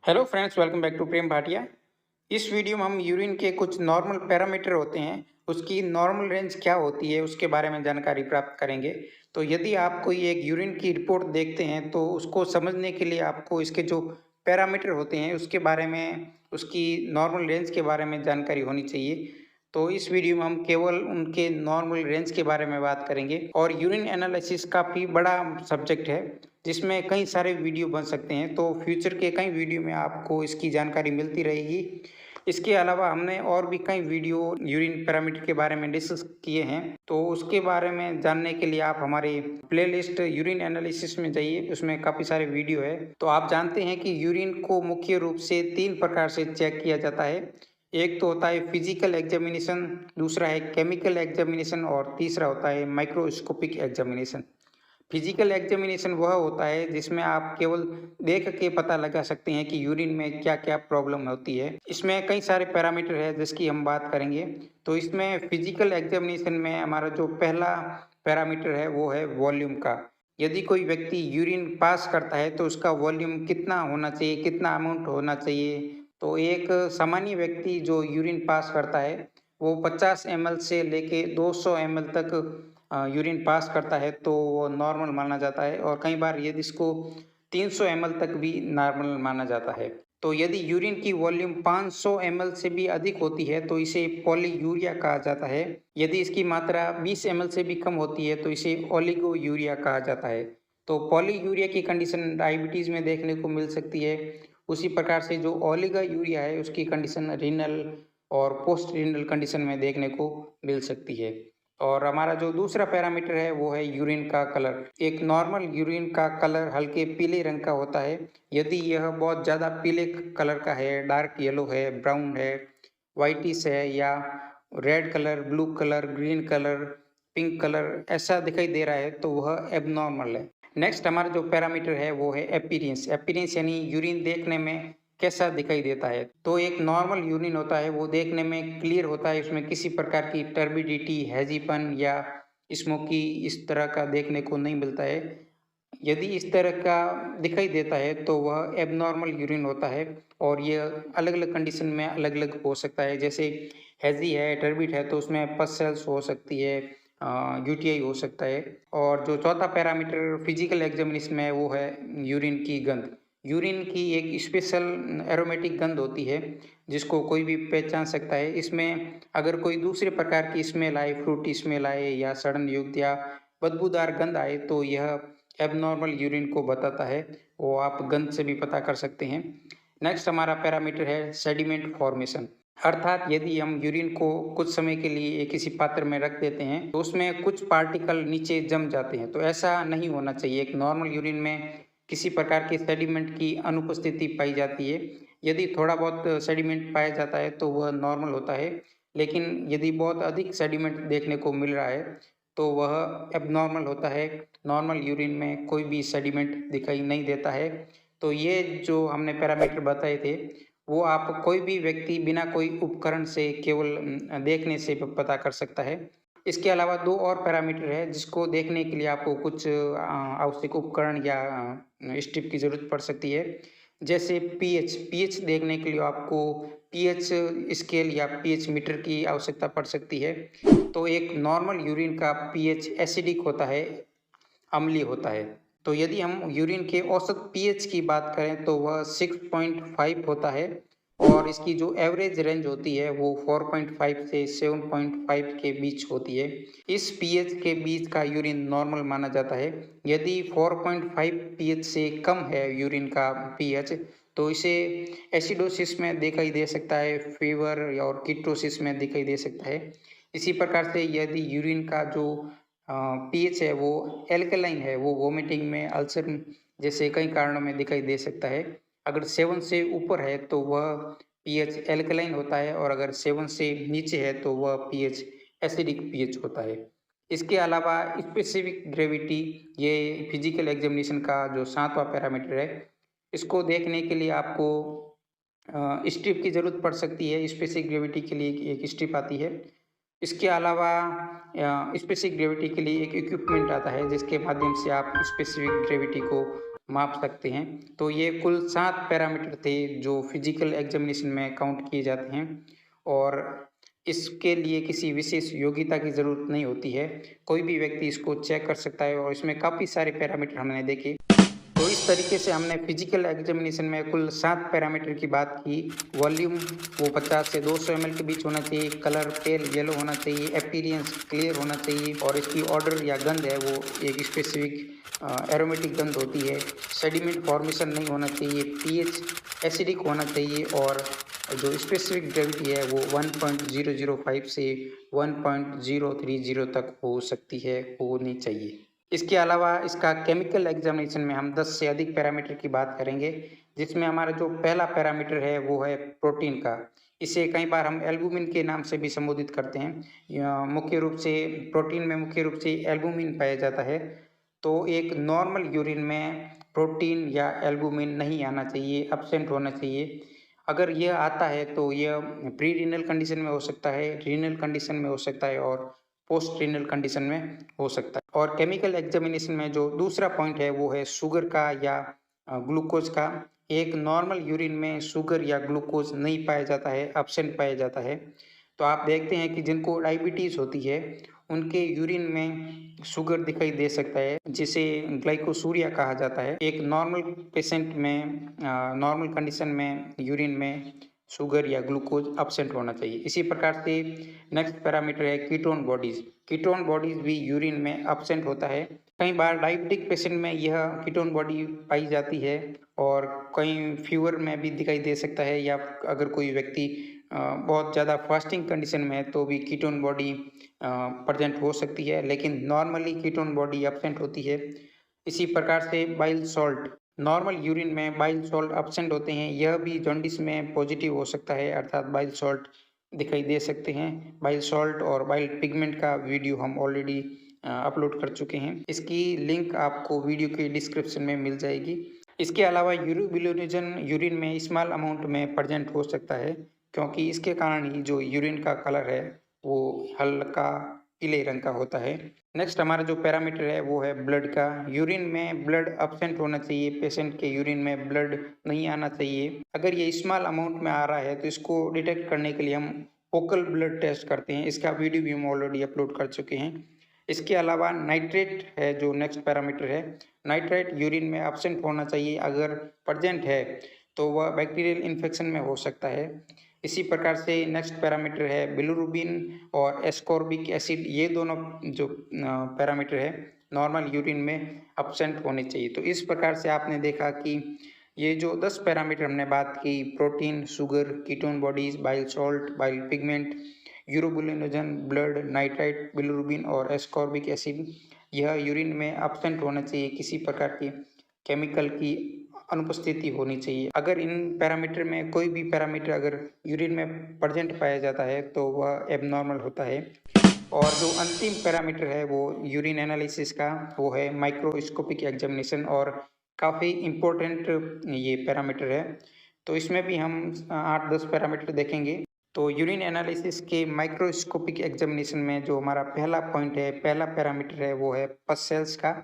Hello friends, welcome back to Prem Bhatia. इस video में हम यूरिन के कुछ नॉर्मल पैरामीटर होते हैं, उसकी नॉर्मल रेंज क्या होती है उसके बारे में जानकारी प्राप्त करेंगे। तो यदि आप कोई एक यूरिन की रिपोर्ट देखते हैं तो उसको समझने के लिए आपको इसके जो पैरामीटर होते हैं उसके बारे में, उसकी नॉर्मल रेंज के बारे में जानकारी होनी चाहिए। तो इस वीडियो में हम केवल उनके नॉर्मल रेंज के बारे में बात करेंगे। और यूरिन एनालिसिस काफ़ी बड़ा सब्जेक्ट है जिसमें कई सारे वीडियो बन सकते हैं, तो फ्यूचर के कई वीडियो में आपको इसकी जानकारी मिलती रहेगी। इसके अलावा हमने और भी कई वीडियो यूरिन पैरामीटर के बारे में डिस्कस किए हैं, तो उसके बारे में जानने के लिए आप हमारे प्लेलिस्ट यूरिन एनालिसिस में जाइए, उसमें काफ़ी सारे वीडियो है। तो आप जानते हैं कि यूरिन को मुख्य रूप से 3 प्रकार से चेक किया जाता है। एक तो होता है फिजिकल एग्जामिनेशन, दूसरा है केमिकल एग्जामिनेशन और तीसरा होता है माइक्रोस्कोपिक एग्जामिनेशन। फिजिकल एग्जामिनेशन वह होता है जिसमें आप केवल देख के पता लगा सकते हैं कि यूरिन में क्या क्या प्रॉब्लम होती है। इसमें कई सारे पैरामीटर है जिसकी हम बात करेंगे। तो इसमें फिजिकल एग्जामिनेशन में हमारा जो पहला पैरामीटर है वो है वॉल्यूम का। यदि कोई व्यक्ति यूरिन पास करता है तो उसका वॉल्यूम कितना होना चाहिए, कितना अमाउंट होना चाहिए। तो एक सामान्य व्यक्ति जो यूरिन पास करता है वो 50 ml से लेके 200 ml तक यूरिन पास करता है तो वो नॉर्मल माना जाता है, और कई बार यदि इसको 300 ml तक भी नॉर्मल माना जाता है। तो यदि यूरिन की वॉल्यूम 500 ml से भी अधिक होती है तो इसे पॉलीयूरिया कहा जाता है। यदि इसकी मात्रा 20 ml से भी कम होती है तो इसे ओलिगोयूरिया कहा जाता है। तो पॉलीयूरिया की कंडीशन डायबिटीज़ में देखने को मिल सकती है। उसी प्रकार से जो ओलिगोयूरिया है उसकी कंडीशन रीनल और पोस्ट रीनल कंडीशन में देखने को मिल सकती है। और हमारा जो दूसरा पैरामीटर है वो है यूरिन का कलर। एक नॉर्मल यूरिन का कलर हल्के पीले रंग का होता है। यदि यह बहुत ज़्यादा पीले कलर का है, डार्क येलो है, ब्राउन है, वाइटिश है, या red colour, blue colour, green colour, pink colour ऐसा दिखाई दे रहा है तो वह एबनॉर्मल है। नेक्स्ट हमारा जो पैरामीटर है वो है अपीयरेंस। अपीयरेंस यानी यूरिन देखने में कैसा दिखाई देता है। तो एक नॉर्मल यूरिन होता है वो देखने में क्लियर होता है, उसमें किसी प्रकार की टर्बिडिटी, हैजीपन या स्मोकी इस तरह का देखने को नहीं मिलता है। यदि इस तरह का दिखाई देता है तो वह एबनॉर्मल यूरिन होता है, और ये अलग-अलग कंडीशन में अलग-अलग हो सकता है। जैसे हैज़ी है, टर्बिड है तो उसमें पस सेल्स हो सकती है, यूटीआई हो सकता है। और जो चौथा पैरामीटर फिजिकल एग्जामिनेशन में है वो है यूरिन की गंध। यूरिन की एक स्पेशल एरोमेटिक गंध होती है जिसको कोई भी पहचान सकता है। इसमें अगर कोई दूसरे प्रकार की स्मेल आए, फ्रूटी स्मेल आए या सड़न युक्त या बदबूदार गंध आए तो यह एबनॉर्मल यूरिन को बताता है, वो आप गंध से भी पता कर सकते हैं। नेक्स्ट हमारा पैरामीटर है सेडिमेंट फॉर्मेशन, अर्थात यदि हम यूरिन को कुछ समय के लिए किसी पात्र में रख देते हैं तो उसमें कुछ पार्टिकल नीचे जम जाते हैं, तो ऐसा नहीं होना चाहिए। एक नॉर्मल यूरिन में किसी प्रकार के सेडिमेंट की अनुपस्थिति पाई जाती है। यदि थोड़ा बहुत सेडिमेंट पाया जाता है तो वह नॉर्मल होता है, लेकिन यदि बहुत अधिक सेडिमेंट देखने को मिल रहा है तो वह एबनॉर्मल होता है। नॉर्मल यूरिन में कोई भी सेडिमेंट दिखाई नहीं देता है। तो ये जो हमने पैरामीटर बताए थे वो आप कोई भी व्यक्ति बिना कोई उपकरण से केवल देखने से पता कर सकता है। इसके अलावा 2 और पैरामीटर है जिसको देखने के लिए आपको कुछ आवश्यक उपकरण या स्ट्रिप की ज़रूरत पड़ सकती है। जैसे पीएच, पीएच देखने के लिए आपको पीएच स्केल या पीएच मीटर की आवश्यकता पड़ सकती है। तो एक नॉर्मल यूरिन का पीएच एसिडिक होता है, अम्लीय होता है। तो यदि हम यूरिन के औसत पीएच की बात करें तो वह 6.5 होता है, और इसकी जो एवरेज रेंज होती है वो 4.5 से 7.5 के बीच होती है। इस पीएच के बीच का यूरिन नॉर्मल माना जाता है। यदि 4.5 पीएच से कम है यूरिन का पीएच तो इसे एसिडोसिस में दिखाई दे सकता है, फीवर और कीटोसिस में दिखाई दे सकता है। इसी प्रकार से यदि यूरिन का जो पीएच है वो एल्कलाइन है, वो वोमिटिंग में, अल्सर जैसे कई कारणों में दिखाई दे सकता है। अगर 7 से ऊपर है तो वह पीएच एल्कलाइन होता है, और अगर 7 से नीचे है तो वह पीएच एसिडिक पीएच होता है। इसके अलावा स्पेसिफिक ग्रेविटी, ये फिजिकल एग्जामिनेशन का जो 7वां पैरामीटर है, इसको देखने के लिए आपको स्ट्रिप की ज़रूरत पड़ सकती है। स्पेसिफिक ग्रेविटी के लिए एक स्ट्रिप आती है। इसके अलावा स्पेसिफिक ग्रेविटी के लिए एक इक्विपमेंट आता है जिसके माध्यम से आप स्पेसिफिक ग्रेविटी को माप सकते हैं। तो ये कुल 7 पैरामीटर थे जो फिजिकल एग्जामिनेशन में काउंट किए जाते हैं और इसके लिए किसी विशेष योग्यता की ज़रूरत नहीं होती है। कोई भी व्यक्ति इसको चेक कर सकता है और इसमें काफ़ी सारे पैरामीटर हमने देखे। तो इस तरीके से हमने फिजिकल एग्जामिनेशन में कुल 7 पैरामीटर की बात की। वॉल्यूम वो 50 से 200 ml के बीच होना चाहिए, कलर पेल येलो होना चाहिए, अपीयरेंस क्लियर होना चाहिए और इसकी ऑर्डर या गंध है वो एक स्पेसिफिक एरोमेटिक गंध होती है। सेडिमेंट फॉर्मेशन नहीं होना चाहिए, पीएच एसिडिक होना चाहिए और जो स्पेसिफिक ग्रेविटी है वो 1.005 से 1.030 तक हो सकती है, होनी चाहिए। इसके अलावा इसका केमिकल एग्जामिनेशन में हम 10 से अधिक पैरामीटर की बात करेंगे, जिसमें हमारा जो पहला पैरामीटर है वो है प्रोटीन का। इसे कई बार हम एल्बुमिन के नाम से भी संबोधित करते हैं। मुख्य रूप से प्रोटीन में मुख्य रूप से एल्बुमिन पाया जाता है। तो एक नॉर्मल यूरिन में प्रोटीन या एल्बुमिन नहीं आना चाहिए, एब्सेंट होना चाहिए। अगर यह आता है तो यह प्री रीनल कंडीशन में हो सकता है, रीनल कंडीशन में हो सकता है और पोस्ट रीनल कंडीशन में हो सकता है। और केमिकल एग्जामिनेशन में जो दूसरा पॉइंट है वो है शुगर का या ग्लूकोज का। एक नॉर्मल यूरिन में शुगर या ग्लूकोज नहीं पाया जाता है, एब्सेंट पाया जाता है। तो आप देखते हैं कि जिनको डायबिटीज़ होती है उनके यूरिन में शुगर दिखाई दे सकता है, जिसे ग्लाइकोसूरिया कहा जाता है। एक नॉर्मल पेशेंट में नॉर्मल कंडीशन में यूरिन में शुगर या ग्लूकोज एब्सेंट होना चाहिए। इसी प्रकार से नेक्स्ट पैरामीटर है कीटोन बॉडीज। कीटोन बॉडीज भी यूरिन में एब्सेंट होता है। कई बार डायबिटिक पेशेंट में यह कीटोन बॉडी पाई जाती है और कई फीवर में भी दिखाई दे सकता है, या अगर कोई व्यक्ति बहुत ज़्यादा फास्टिंग कंडीशन में है तो भी कीटोन बॉडी प्रेजेंट हो सकती है, लेकिन नॉर्मली कीटोन बॉडी एब्सेंट होती है। इसी प्रकार से बाइल सॉल्ट, नॉर्मल यूरिन में बाइल सॉल्ट एब्सेंट होते हैं। यह भी जॉन्डिस में पॉजिटिव हो सकता है, अर्थात बाइल सॉल्ट दिखाई दे सकते हैं। बाइल सॉल्ट और बाइल पिगमेंट का वीडियो हम ऑलरेडी अपलोड कर चुके हैं। इसकी लिंक आपको वीडियो के डिस्क्रिप्शन में मिल जाएगी। इसके अलावा यूरोबिलिनोजन यूरिन में स्मॉल अमाउंट में प्रेजेंट हो सकता है, क्योंकि इसके कारण ही जो यूरिन का कलर है वो हल्का पीले रंग का होता है। नेक्स्ट हमारा जो पैरामीटर है वो है ब्लड का। यूरिन में ब्लड एब्सेंट होना चाहिए, पेशेंट के यूरिन में ब्लड नहीं आना चाहिए। अगर ये स्मॉल अमाउंट में आ रहा है तो इसको डिटेक्ट करने के लिए हम फोकल ब्लड टेस्ट करते हैं। इसका वीडियो भी हम ऑलरेडी अपलोड कर चुके हैं। इसके अलावा नाइट्रेट है जो नेक्स्ट पैरामीटर है। नाइट्रेट यूरिन में एब्सेंट होना चाहिए, अगर प्रेजेंट है तो वह बैक्टीरियल इन्फेक्शन में हो सकता है। इसी प्रकार से नेक्स्ट पैरामीटर है बिलिरुबिन और एस्कॉर्बिक एसिड। ये दोनों जो पैरामीटर है नॉर्मल यूरिन में एब्सेंट होने चाहिए। तो इस प्रकार से आपने देखा कि ये जो 10 पैरामीटर हमने बात की, protein, sugar, ketone bodies, bile salt, bile pigment, urobilinogen, blood, nitrite, bilirubin और एस्कॉर्बिक एसिड, यह यूरिन में एब्सेंट होना चाहिए। किसी प्रकार की केमिकल की अनुपस्थिति होनी चाहिए। अगर इन पैरामीटर में कोई भी पैरामीटर अगर यूरिन में प्रेजेंट पाया जाता है तो वह एबनॉर्मल होता है। और जो अंतिम पैरामीटर है वो यूरिन एनालिसिस का वो है माइक्रोस्कोपिक एग्जामिनेशन, और काफ़ी इम्पोर्टेंट ये पैरामीटर है। तो इसमें भी हम 8-10 पैरामीटर देखेंगे। तो यूरिन एनालिसिस के माइक्रोस्कोपिक एग्जामिनेशन में जो हमारा पहला पॉइंट है, पहला पैरामीटर है वो है पस सेल्स का।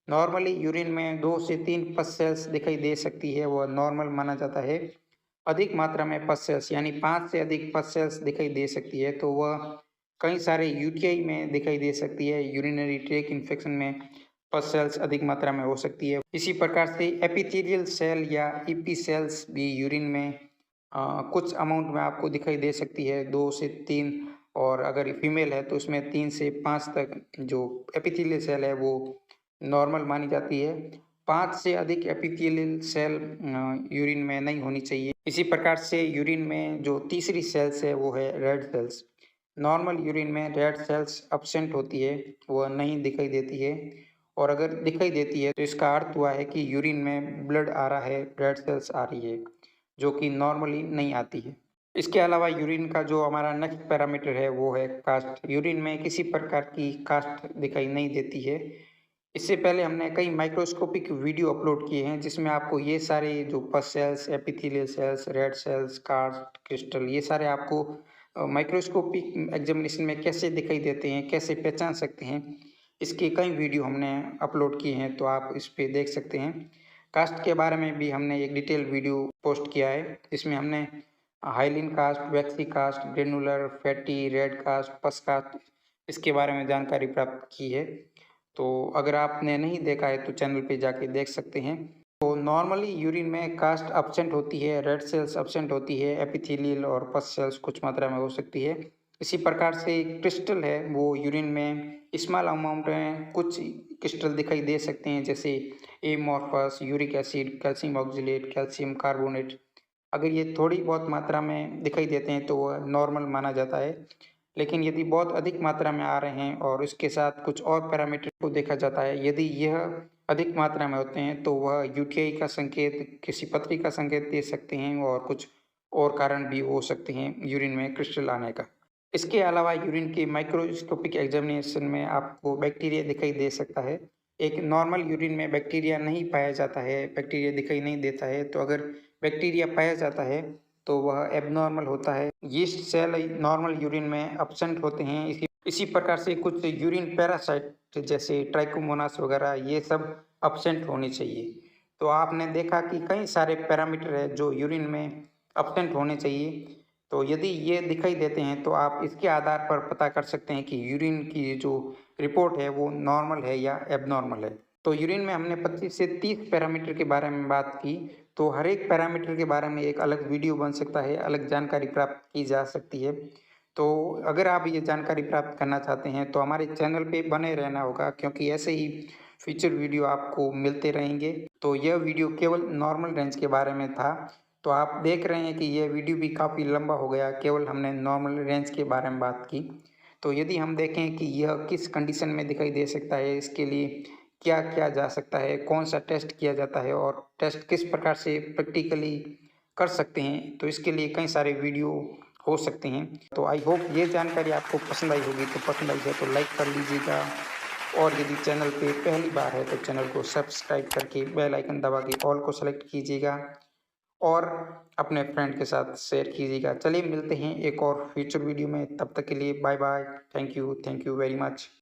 नॉर्मली यूरिन में 2 से 3 पस सेल्स दिखाई दे सकती है, वह नॉर्मल माना जाता है। अधिक मात्रा में पस सेल्स यानी 5 से अधिक पस सेल्स दिखाई दे सकती है तो वह कई सारे यूटीआई में दिखाई दे सकती है। यूरिनरी ट्रैक इन्फेक्शन में पस सेल्स अधिक मात्रा में हो सकती है। इसी प्रकार से एपिथेलियल सेल या ईपी सेल्स भी यूरिन में कुछ अमाउंट में आपको दिखाई दे सकती है, 2 से 3, और अगर फीमेल है तो उसमें 3 से 5 तक जो एपिथेलियल सेल है वो नॉर्मल मानी जाती है। 5 से अधिक एपिथेलियल सेल यूरिन में नहीं होनी चाहिए। इसी प्रकार से यूरिन में जो तीसरी सेल्स है वो है रेड सेल्स। नॉर्मल यूरिन में रेड सेल्स एब्सेंट होती है, वह नहीं दिखाई देती है, और अगर दिखाई देती है तो इसका अर्थ हुआ है कि यूरिन में ब्लड आ रहा है, रेड सेल्स आ रही है, जो कि नॉर्मली नहीं आती है। इसके अलावा यूरिन का जो हमारा नेक्स्ट पैरामीटर है वो है कास्ट। यूरिन में किसी प्रकार की कास्ट दिखाई नहीं देती है। इससे पहले हमने कई माइक्रोस्कोपिक वीडियो अपलोड किए हैं जिसमें आपको ये सारे जो pus cells, epithelial cells, red cells, cast, crystal, ये सारे आपको माइक्रोस्कोपिक एग्जामिनेशन में कैसे दिखाई देते हैं, कैसे पहचान सकते हैं, इसके कई वीडियो हमने अपलोड किए हैं, तो आप इस पे देख सकते हैं। कास्ट के बारे में भी हमने एक डिटेल वीडियो पोस्ट किया है, इसमें हमने hyaline cast, waxy cast, granular, fatty, red cast, pus cast इसके बारे में जानकारी प्राप्त की है। तो अगर आपने नहीं देखा है तो चैनल पे जाके देख सकते हैं। तो नॉर्मली यूरिन में कास्ट एब्सेंट होती है, रेड सेल्स एब्सेंट होती है, एपिथेलियल और पस सेल्स कुछ मात्रा में हो सकती है। इसी प्रकार से क्रिस्टल है वो यूरिन में स्मॉल अमाउंट में कुछ क्रिस्टल दिखाई दे सकते हैं, जैसे amorphous, uric acid, calcium oxalate, calcium carbonate. अगर ये थोड़ी बहुत मात्रा में दिखाई देते हैं तो वह नॉर्मल माना जाता है, लेकिन यदि बहुत अधिक मात्रा में आ रहे हैं और उसके साथ कुछ और पैरामीटर को देखा जाता है, यदि यह अधिक मात्रा में होते हैं तो वह यूटीआई का संकेत, किसी पथरी का संकेत दे सकते हैं और कुछ और कारण भी हो सकते हैं यूरिन में क्रिस्टल आने का। इसके अलावा यूरिन की माइक्रोस्कोपिक एग्जामिनेशन में आपको बैक्टीरिया दिखाई दे सकता है। एक नॉर्मल यूरिन में बैक्टीरिया नहीं पाया जाता है, बैक्टीरिया दिखाई नहीं देता है, तो अगर बैक्टीरिया पाया जाता है तो वह एबनॉर्मल होता है। यीस्ट सेल नॉर्मल यूरिन में एब्सेंट होते हैं। इसी प्रकार से कुछ यूरिन पैरासाइट जैसे ट्राइकोमोनास वगैरह ये सब एब्सेंट होने चाहिए। तो आपने देखा कि कई सारे पैरामीटर है जो यूरिन में एब्सेंट होने चाहिए। तो यदि ये दिखाई देते हैं तो आप इसके आधार पर पता कर सकते हैं कि यूरिन की जो रिपोर्ट है वो नॉर्मल है या एबनॉर्मल है। तो यूरिन में हमने 25 से 30 पैरामीटर के बारे में बात की। तो हर एक पैरामीटर के बारे में एक अलग वीडियो बन सकता है, अलग जानकारी प्राप्त की जा सकती है। तो अगर आप ये जानकारी प्राप्त करना चाहते हैं तो हमारे चैनल पे बने रहना होगा, क्योंकि ऐसे ही फ्यूचर वीडियो आपको मिलते रहेंगे। तो यह वीडियो केवल नॉर्मल रेंज के बारे में था। तो आप देख रहे हैं कि यह वीडियो भी काफ़ी लंबा हो गया, केवल हमने नॉर्मल रेंज के बारे में बात की। तो यदि हम देखें कि यह किस कंडीशन में दिखाई दे सकता है, इसके लिए क्या किया जा सकता है, कौन सा टेस्ट किया जाता है और टेस्ट किस प्रकार से प्रैक्टिकली कर सकते हैं, तो इसके लिए कई सारे वीडियो हो सकते हैं। तो आई होप ये जानकारी आपको पसंद आई होगी। तो पसंद आई है तो लाइक कर लीजिएगा, और यदि चैनल पे पहली बार है तो चैनल को सब्सक्राइब करके बेल आइकन दबा के ऑल को सेलेक्ट कीजिएगा और अपने फ्रेंड के साथ शेयर कीजिएगा। चलिए मिलते हैं एक और फ्यूचर वीडियो में, तब तक के लिए bye bye. Thank you very much.